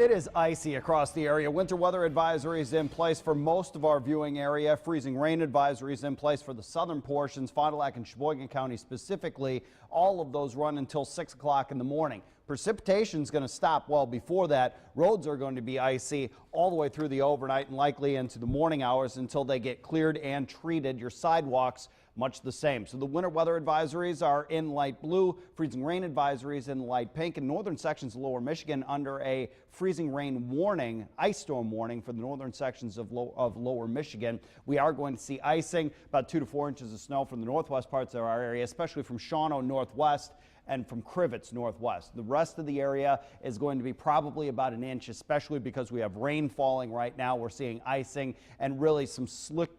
It is icy across the area. Winter weather advisories in place for most of our viewing area. Freezing rain advisories in place for the southern portions, Fond du Lac and Sheboygan County specifically. All of those run until 6 o'clock in the morning. Precipitation is going to stop well before that. Roads are going to be icy all the way through the overnight and likely into the morning hours until they get cleared and treated. Your sidewalks much the same. So the winter weather advisories are in light blue, freezing rain advisories in light pink, and northern sections of lower Michigan under a freezing rain warning, ice storm warning for the northern sections of lower Michigan. We are going to see icing, about 2 to 4 inches of snow from the northwest parts of our area, especially from Shawano northwest and from Crivets northwest. The rest of the area is going to be probably about an inch, especially because we have rain falling right now. We're seeing icing and really some slick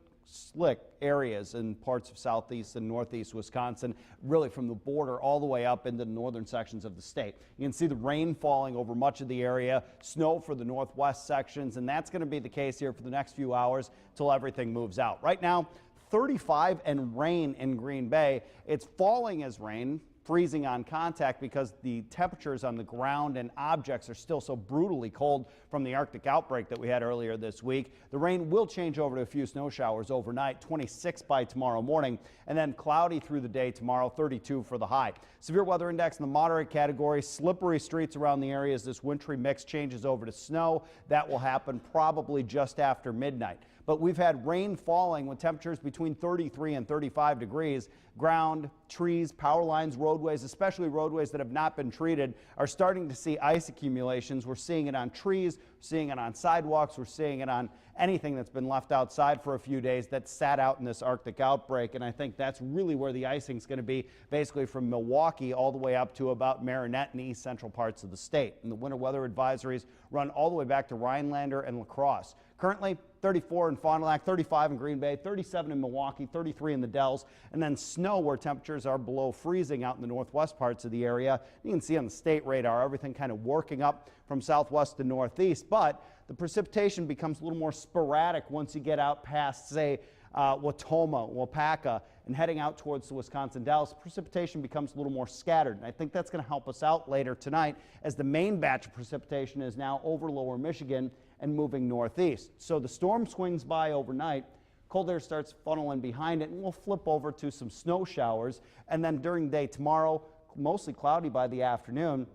areas in parts of southeast and northeast Wisconsin, really from the border all the way up into the northern sections of the state. You can see the rain falling over much of the area, snow for the northwest sections, and that's going to be the case here for the next few hours till everything moves out. Right now, 35 and rain in Green Bay. It's falling as rain, freezing on contact because the temperatures on the ground and objects are still so brutally cold from the Arctic outbreak that we had earlier this week. The rain will change over to a few snow showers overnight, 26 by tomorrow morning, and then cloudy through the day tomorrow, 32 for the high. Severe weather index in the moderate category, slippery streets around the area as this wintry mix changes over to snow. That will happen probably just after midnight. But we've had rain falling with temperatures between 33 and 35 degrees. Ground, trees, power lines, roadways, especially roadways that have not been treated, are starting to see ice accumulations. We're seeing it on trees, we're seeing it on sidewalks, we're seeing it on anything that's been left outside for a few days that sat out in this Arctic outbreak. And I think that's really where the icing is going to be, basically from Milwaukee all the way up to about Marinette and east central parts of the state. And the winter weather advisories run all the way back to Rhinelander and La Crosse. Currently, 34 in Fond du Lac, 35 in Green Bay, 37 in Milwaukee, 33 in the Dells, and then snow where temperatures are below freezing out in the northwest parts of the area. You can see on the state radar everything kind of working up from southwest to northeast, but the precipitation becomes a little more sporadic once you get out past, say, Watoma, Wapaka, and heading out towards the Wisconsin Dells. Precipitation becomes a little more scattered, and I think that's going to help us out later tonight as the main batch of precipitation is now over lower Michigan and moving northeast. So the storm swings by overnight, cold air starts funneling behind it, and we'll flip over to some snow showers, and then during the day tomorrow, mostly cloudy by the afternoon.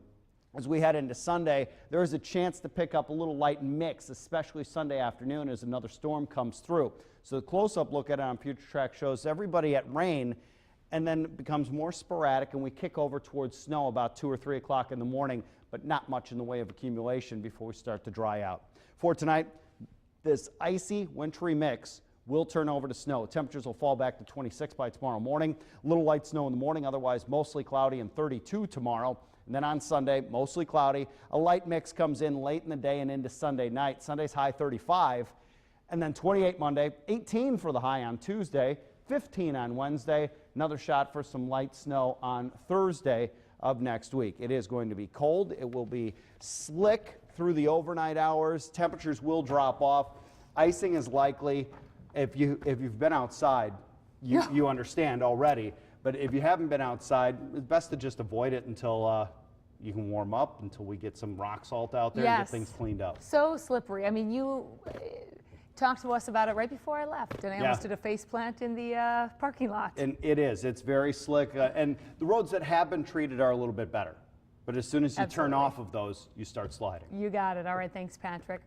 As we head into Sunday, there is a chance to pick up a little light mix, especially Sunday afternoon as another storm comes through. So the close-up look at it on Future Track shows everybody at rain, and then it becomes more sporadic, and we kick over towards snow about 2 or 3 o'clock in the morning, but not much in the way of accumulation before we start to dry out. For tonight, this icy, wintry mix will turn over to snow. Temperatures will fall back to 26 by tomorrow morning. A little light snow in the morning, otherwise mostly cloudy, and 32 tomorrow. And then on Sunday, mostly cloudy. A light mix comes in late in the day and into Sunday night. Sunday's high 35, and then 28 Monday, 18 for the high on Tuesday, 15 on Wednesday. Another shot for some light snow on Thursday of next week. It is going to be cold. It will be slick through the overnight hours. Temperatures will drop off. Icing is likely. If you've been outside, you understand already. But if you haven't been outside, it's best to just avoid it until you can warm up, until we get some rock salt out there and get things cleaned up. So slippery. I mean, you talked to us about it right before I left, and I almost did a face plant in the parking lot. And it is. It's very slick. And the roads that have been treated are a little bit better. But as soon as you turn off of those, you start sliding. You got it. All right. Thanks, Patrick.